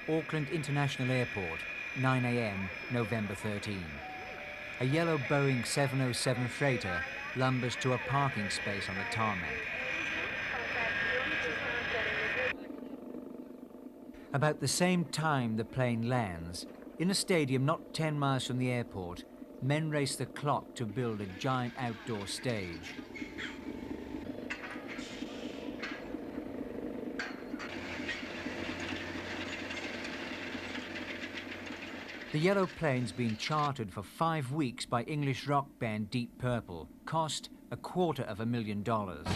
Auckland International Airport, 9 a.m., November 13. A yellow Boeing 707 freighter lumbers to a parking space on the tarmac. About the same time the plane lands, in a stadium not 10 miles from the airport, men race the clock to build a giant outdoor stage. The yellow plane's been chartered for 5 weeks by English rock band Deep Purple. Cost $250,000.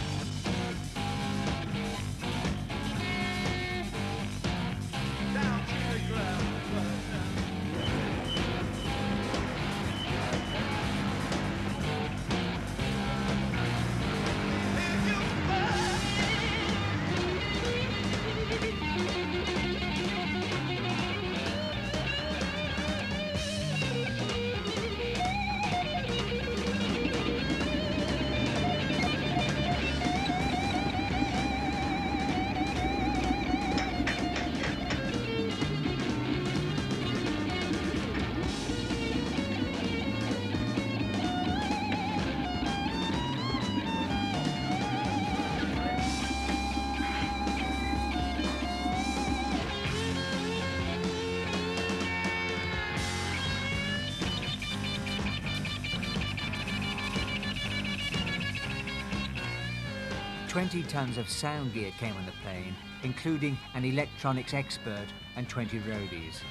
$20 tons of sound gear came on the plane, including an electronics expert and 20 roadies.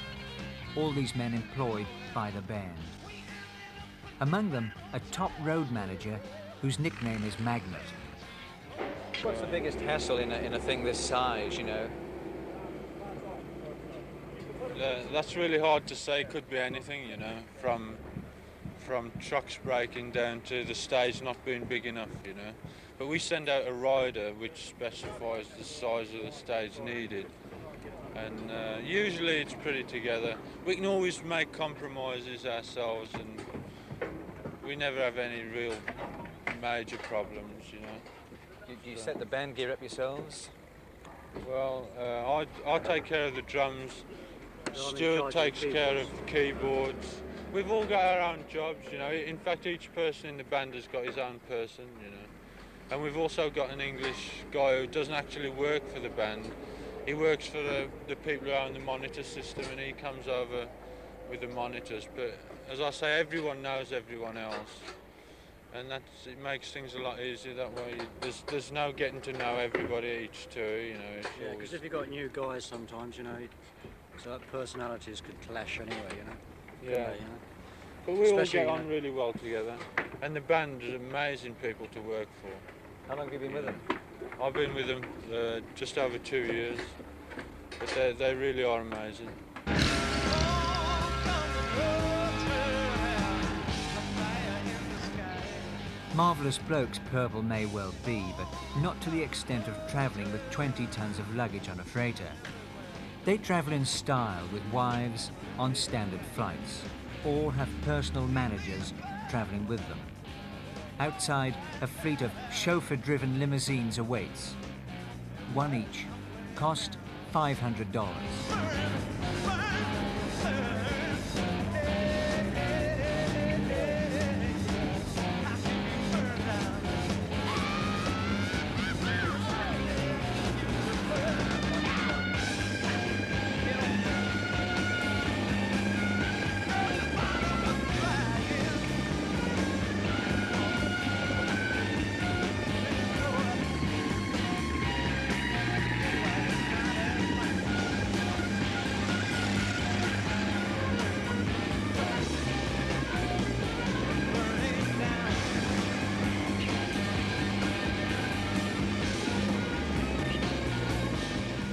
All these men employed by the band. Among them, a top road manager whose nickname is Magnet. What's the biggest hassle in a thing this size, you know? That's really hard to say. Could be anything, you know, from trucks breaking down to the stage not being big enough, you know. But we send out a rider which specifies the size of the stage needed, and usually it's pretty together. We can always make compromises ourselves, and we never have any real major problems, you know. Do you set the band gear up yourselves? Well, I take care of the drums. Stuart takes care of the keyboards. We've all got our own jobs, you know. In fact, each person in the band has got his own person, you know. And we've also got an English guy who doesn't actually work for the band. He works for the people who own the monitor system, and he comes over with the monitors. But as I say, everyone knows everyone else, and it makes things a lot easier that way. There's no getting to know everybody at each tour, you know. Yeah, because if you've got new guys sometimes, you know, so that personalities could clash anyway, you know. Yeah. You know? But we all Especially, get on really well together, and the band is amazing people to work for. How long have you been with them? I've been with them just over 2 years, but they really are amazing. Marvellous blokes Purple may well be, but not to the extent of travelling with 20 tons of luggage on a freighter. They travel in style with wives on standard flights. All have personal managers travelling with them. Outside, a fleet of chauffeur-driven limousines awaits. One each. Cost $500.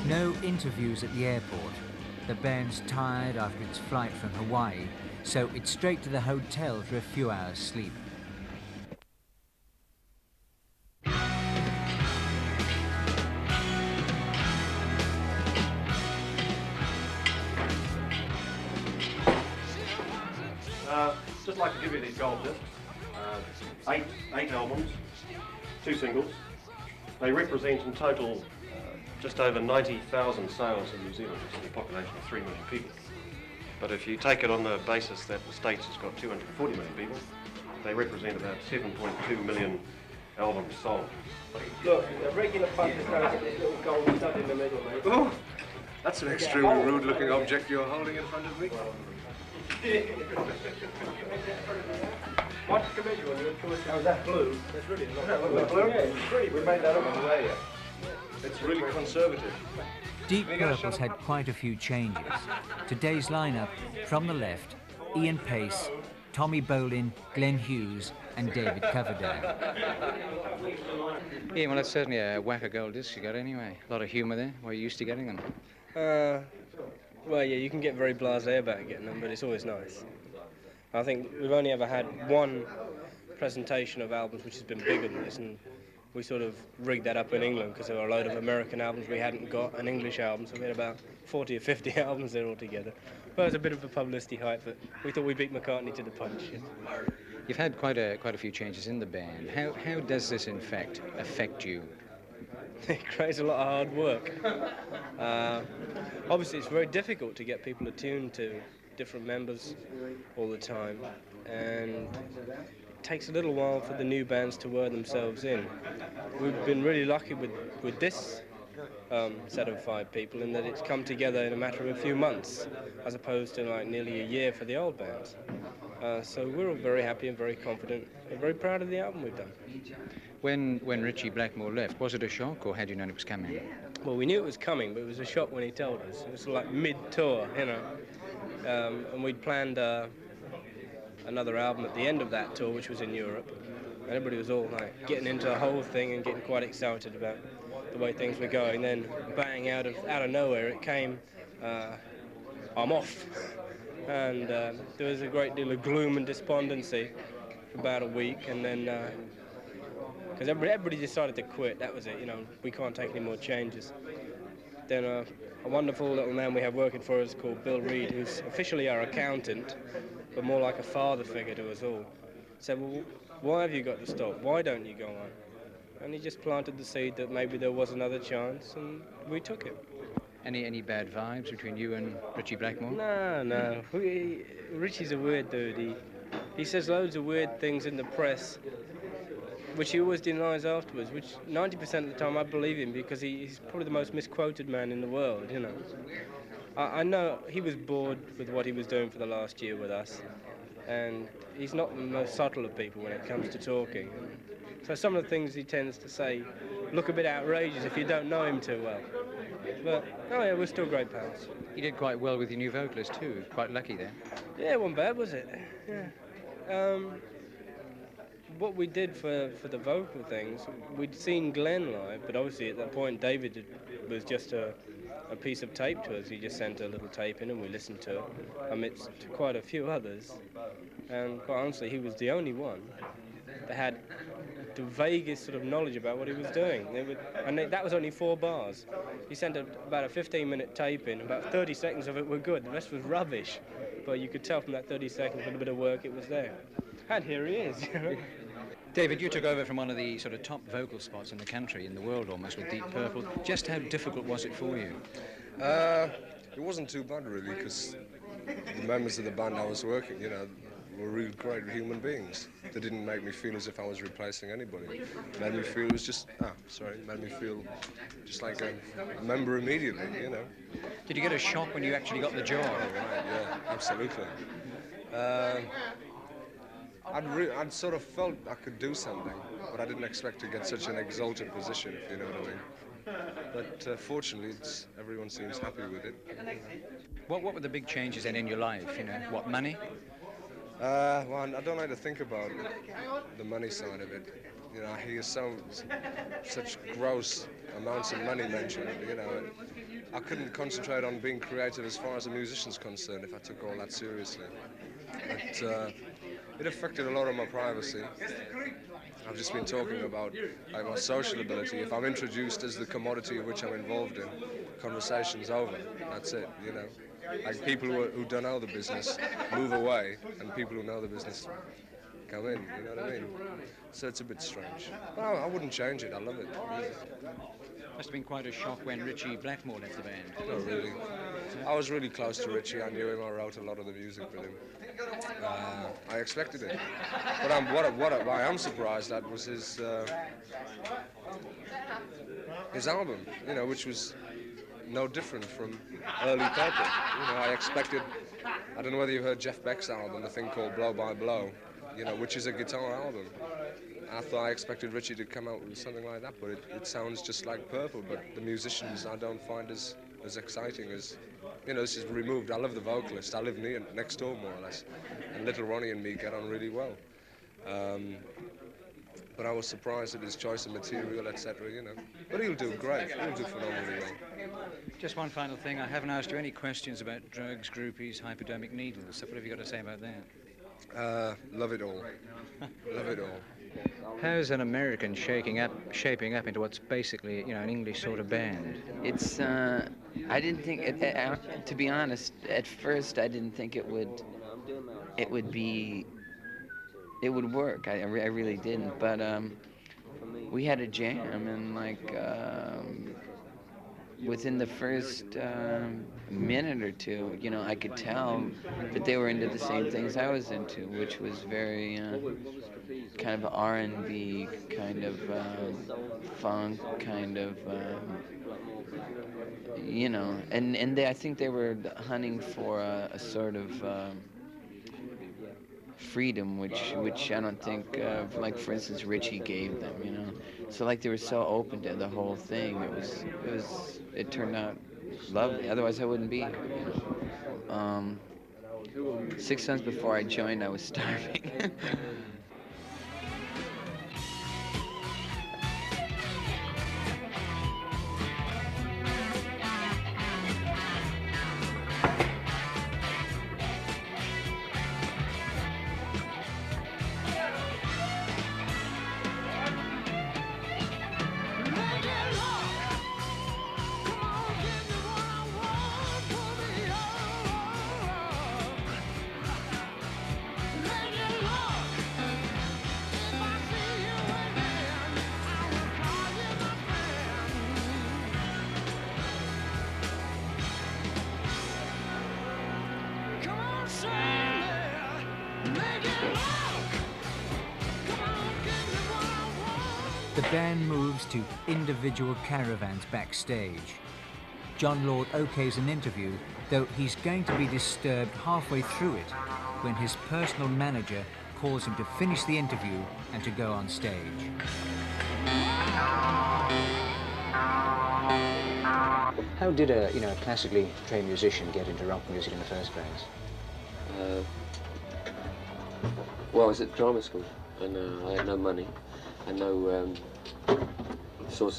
No interviews at the airport. The band's tired after its flight from Hawaii, so it's straight to the hotel for a few hours sleep. Just like to give you these gold discs. Eight albums, 2 singles. They represent in total just over 90,000 sales in New Zealand. It's a population of 3 million people. But if you take it on the basis that the States has got 240 million people, they represent about 7.2 million albums sold. Look, a regular pub just has this little gold stud in the middle, mate. Oh, that's an extremely rude-looking object you're holding in front of me. What's the committee one? Oh, is that blue? That's really not. Look, blue? Yeah, it's pretty. We made that up on the way here. It's really conservative. Deep Purple's had quite a few changes. Today's lineup, from the left, Ian Pace, Tommy Bolin, Glenn Hughes and David Coverdale. Yeah, well, that's certainly a whack of gold disc you got anyway. A lot of humour there. Where are you used to getting them? Well, yeah, you can get very blasé about getting them, but it's always nice. I think we've only ever had one presentation of albums which has been bigger than this, and we sort of rigged that up in England because there were a load of American albums we hadn't got, and English albums, so we had about 40 or 50 albums there altogether. But it was a bit of a publicity hype, but we thought we beat McCartney to the punch. You've had quite a few changes in the band. How does this, in fact, affect you? It creates a lot of hard work. Obviously, it's very difficult to get people attuned to different members all the time, and it takes a little while for the new bands to wear themselves in. We've been really lucky with this set of 5 people in that it's come together in a matter of a few months, as opposed to like nearly a year for the old bands. So we're all very happy and very confident and very proud of the album we've done. When Ritchie Blackmore left, was it a shock or had you known it was coming? Well, we knew it was coming, but it was a shock when he told us. It was like mid-tour, you know. And we'd planned another album at the end of that tour, which was in Europe. And everybody was all like getting into the whole thing and getting quite excited about the way things were going. Then, bang, out of nowhere, it came, I'm off. And there was a great deal of gloom and despondency for about a week, and then because everybody decided to quit, that was it, you know, we can't take any more changes. Then a wonderful little man we have working for us called Bill Reed, who's officially our accountant, but more like a father figure to us all, said, well, why have you got to stop? Why don't you go on? And he just planted the seed that maybe there was another chance, and we took it. Any bad vibes between you and Ritchie Blackmore? No. Ritchie's a weird dude. He says loads of weird things in the press, which he always denies afterwards, which 90% of the time I believe him because he's probably the most misquoted man in the world, you know. I know he was bored with what he was doing for the last year with us, and he's not the most subtle of people when it comes to talking. So some of the things he tends to say look a bit outrageous if you don't know him too well. But, oh yeah, we're still great pals. You did quite well with your new vocalist too, quite lucky there. Yeah, it wasn't bad, was it? Yeah. What we did for the vocal things, we'd seen Glenn live, but obviously at that point David was just a piece of tape to us. He just sent a little tape in and we listened to it amidst quite a few others. And quite honestly, he was the only one that had the vaguest sort of knowledge about what he was doing. That was only 4 bars. He sent about a 15-minute tape in, about 30 seconds of it were good, the rest was rubbish. But you could tell from that 30 seconds with a bit of work it was there. And here he is, you know. David, you took over from one of the sort of top vocal spots in the country, in the world almost, with Deep Purple. Just how difficult was it for you? It wasn't too bad really, because the members of the band I was working, you know, were really great human beings. They didn't make me feel as if I was replacing anybody. Made me feel made me feel just like a member immediately, you know. Did you get a shock when you actually got the job? Right, yeah, absolutely. I'd sort of felt I could do something, but I didn't expect to get such an exalted position, if you know what I mean. But fortunately, everyone seems happy with it. What were the big changes then in your life? You know, what, money? Well, I don't like to think about the money side of it. You know, I hear such gross amounts of money mentioned, you know. I couldn't concentrate on being creative as far as a musician's concerned if I took all that seriously. But it affected a lot of my privacy. I've just been talking about like, my social ability. If I'm introduced as the commodity of which I'm involved in, conversation's over. That's it, you know. Like people who don't know the business move away, and people who know the business come in, you know what I mean? So it's a bit strange. Well, I wouldn't change it, I love it. Must have been quite a shock when Richie Blackmore left the band. Oh, really? I was really close to Richie. I knew him. I wrote a lot of the music with him. I expected it. But what I am surprised at was his album, you know, which was no different from early Purple. You know, I expected, I don't know whether you've heard Jeff Beck's album, a thing called Blow by Blow, you know, which is a guitar album. I expected Richie to come out with something like that, but it sounds just like Purple, but the musicians I don't find as exciting as, you know, this is removed. I love the vocalist. I live next door, more or less, and Little Ronnie and me get on really well. But I was surprised at his choice of material, etc., you know. But he'll do great. He'll do phenomenally well. Just one final thing. I haven't asked you any questions about drugs, groupies, hypodermic needles. So what have you got to say about that? Love it all. Love it all. How's an American shaping up into what's basically, you know, an English sort of band? It's, I didn't think, to be honest, at first I didn't think it would work. I really didn't, but we had a jam, and like within the first minute or two, you know, I could tell that they were into the same things I was into, which was very kind of R&B, kind of funk, kind of, you know, and I think they were hunting for a sort of freedom, which I don't think, like for instance, Richie gave them, you know. So like they were so open to the whole thing. It turned out lovely. Otherwise, I wouldn't be here. You know? 6 months before I joined, I was starving. The band moves to individual caravans backstage. John Lord okays an interview, though he's going to be disturbed halfway through it when his personal manager calls him to finish the interview and to go on stage. How did a classically trained musician get into rock music in the first place? Well, I was at drama school, and I had no money, and no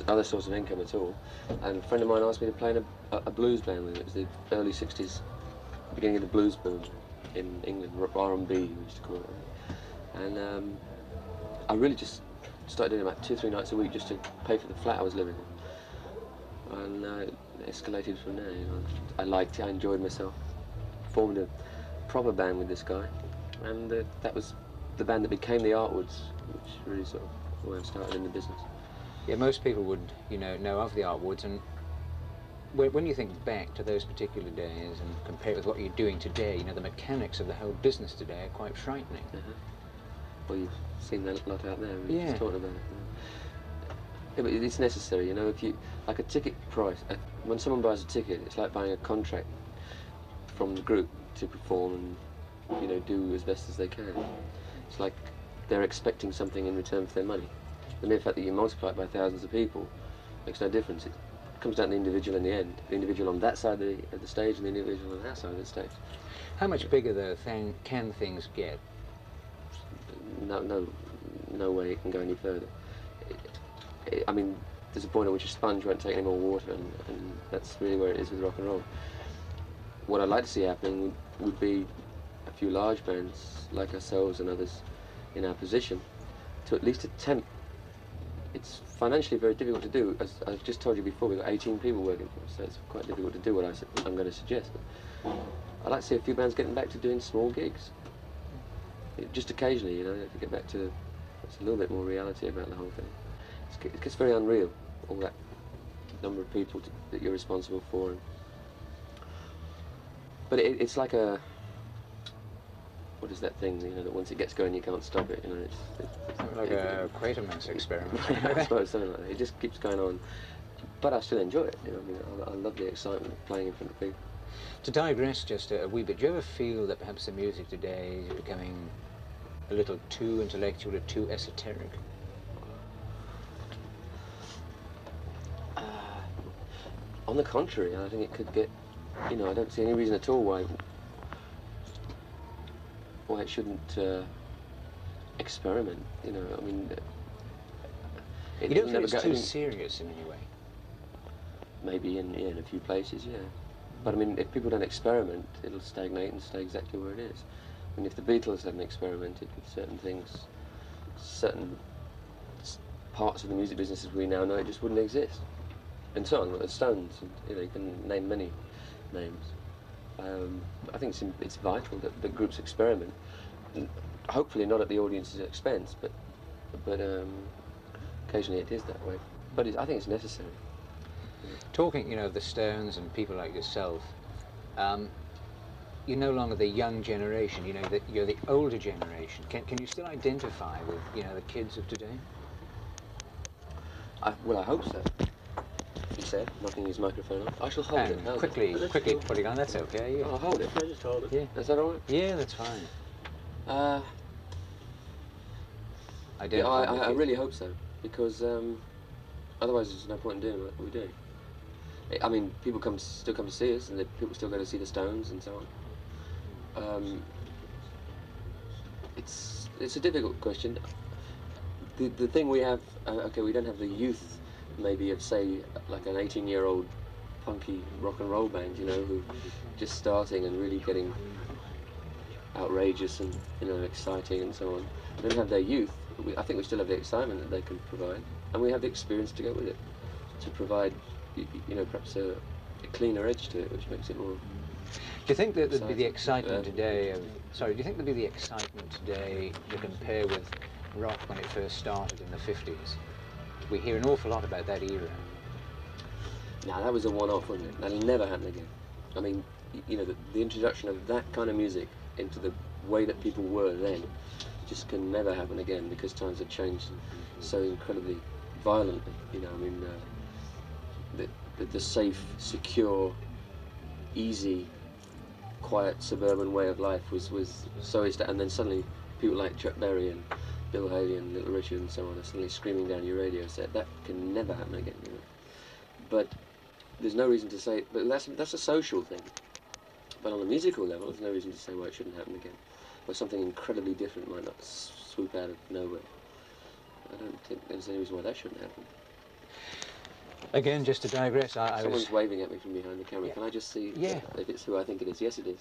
other source of income at all. And a friend of mine asked me to play in a blues band with him. It was the early '60s, beginning of the blues boom in England, R&B we used to call it. And I really just started doing about 2 or 3 nights a week just to pay for the flat I was living in. And it escalated from there. You know. I enjoyed myself. Formed a proper band with this guy, and that was the band that became the Artwoods, which really sort of where I started in the business. Yeah, most people would, know of the Artwoods, and when you think back to those particular days and compare it with what you're doing today, the mechanics of the whole business today are quite frightening. Well, you've seen that a lot out there. Yeah. Just talking about it. Yeah, but it's necessary, if you, like a ticket price, when someone buys a ticket, it's like buying a contract from the group to perform and, do as best as they can. It's like they're expecting something in return for their money. The mere fact that you multiply it by thousands of people makes no difference. It comes down to the individual in the end. The individual on that side of the stage and the individual on that side of the stage. How much bigger, though, can things get? No way it can go any further. I mean, there's a point at which a sponge won't take any more water, and that's really where it is with rock and roll. What I'd like to see happening would be a few large bands like ourselves and others in our position to at least attempt. It's financially very difficult to do. As I've just told you before, we've got 18 people working for us, so it's quite difficult to do what I'm going to suggest. But I'd like to see a few bands getting back to doing small gigs. Just occasionally, to get back to a little bit more reality about the whole thing. It gets very unreal, all that number of people that you're responsible for. But it's like a, what is that thing, you know, that once it gets going you can't stop it, you know, Something like a Quatermass experiment. I suppose, something like that. It just keeps going on. But I still enjoy it, you know, I mean, I love the excitement of playing in front of people. To digress just a wee bit, do you ever feel that perhaps the music today is becoming a little too intellectual or too esoteric? On the contrary, I think it could get, you know, I don't see any reason at all why it shouldn't experiment, you know, I mean... You don't think it's too serious in any way? Maybe in a few places, yeah. But I mean, if people don't experiment, it'll stagnate and stay exactly where it is. I mean, if the Beatles hadn't experimented with certain things, certain parts of the music business as we now know, it just wouldn't exist. And so on, like the Stones, and, you know, you can name many names. I think it's vital that groups experiment, and hopefully not at the audience's expense, but occasionally it is that way. But I think it's necessary. Talking, you know, of the Stones and people like yourself, you're no longer the young generation, you know, that you're the older generation. Can you still identify with, you know, the kids of today? Well, I hope so. He said, knocking his microphone off. I shall hold it. Quickly put it on, that's okay. Yeah. I'll hold it. I just hold it. Yeah. Is that all right? Yeah, that's fine. Yeah, I really hope so, because otherwise there's no point in doing what we do. I mean, people still come to see us, and people still go to see the Stones and so on. It's a difficult question. The thing we have, okay, we don't have the youth, maybe, of, say, like an 18-year-old punky rock and roll band, you know, who just starting and really getting outrageous and, you know, exciting and so on. We don't have their youth. I think we still have the excitement that they can provide, and we have the experience to go with it, to provide, you know, perhaps a cleaner edge to it, which makes it more. Do you think that there'd be the excitement today of? Sorry, do you think there'd be the excitement today to compare with rock when it first started in the 50s? We hear an awful lot about that era. Now that was a one-off, wasn't it? That'll never happen again. I mean, you know, the introduction of that kind of music into the way that people were then just can never happen again, because times have changed so incredibly violently. You know, I mean, the safe, secure, easy, quiet suburban way of life was so and then suddenly people like Chuck Berry and Bill Haley and Little Richard and so on are suddenly screaming down your radio set. That can never happen again, you know. But there's no reason to say, but that's a social thing. But on a musical level, there's no reason to say why it shouldn't happen again. Where something incredibly different might not swoop out of nowhere. I don't think there's any reason why that shouldn't happen. Again, just to digress, Someone's waving at me from behind the camera. Yeah. Can I just see if it's who I think it is? Yes, it is.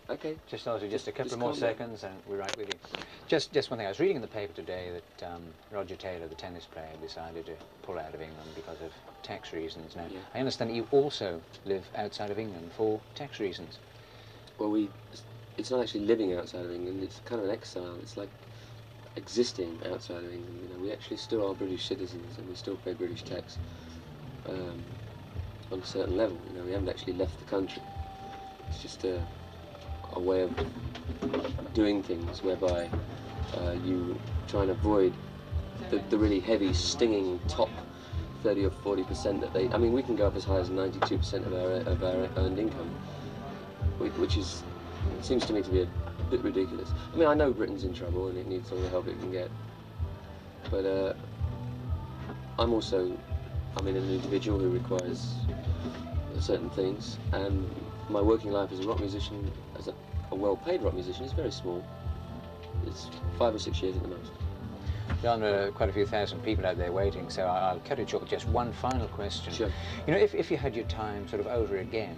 Okay. Just a couple more calm down. seconds and we're right with you. Just one thing, I was reading in the paper today that Roger Taylor, the tennis player, decided to pull out of England because of tax reasons. Now, Yeah. I understand that you also live outside of England for tax reasons. Well, it's not actually living outside of England, it's kind of an exile. It's like existing outside of England. You know, we actually still are British citizens and we still pay British tax on a certain level. You know, we haven't actually left the country. It's just a way of doing things whereby you try and avoid the really heavy, stinging top 30 or 40% that they. I mean, we can go up as high as 92% of our earned income, which seems to me to be a bit ridiculous. I mean, I know Britain's in trouble and it needs all the help it can get, but I'm an individual who requires certain things, and my working life as a rock musician, as a well-paid rock musician, is very small. It's 5 or 6 years at the most. John, quite a few thousand people out there waiting, so I'll cut it short with just one final question. Sure. You know, if you had your time sort of over again,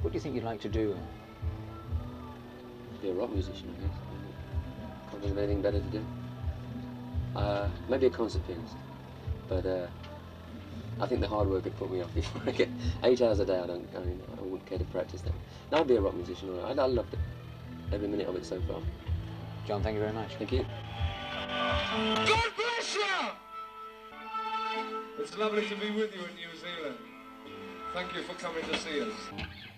what do you think you'd like to do? Be a rock musician, I guess. Can't think of anything better to do. Maybe a concert pianist, but I think the hard work would put me off before I get 8 hours a day. I wouldn't care to practice that. No, I'd be a rock musician. All right. I loved it. Every minute of it so far. John, thank you very much. Thank you. God bless you! It's lovely to be with you in New Zealand. Thank you for coming to see us.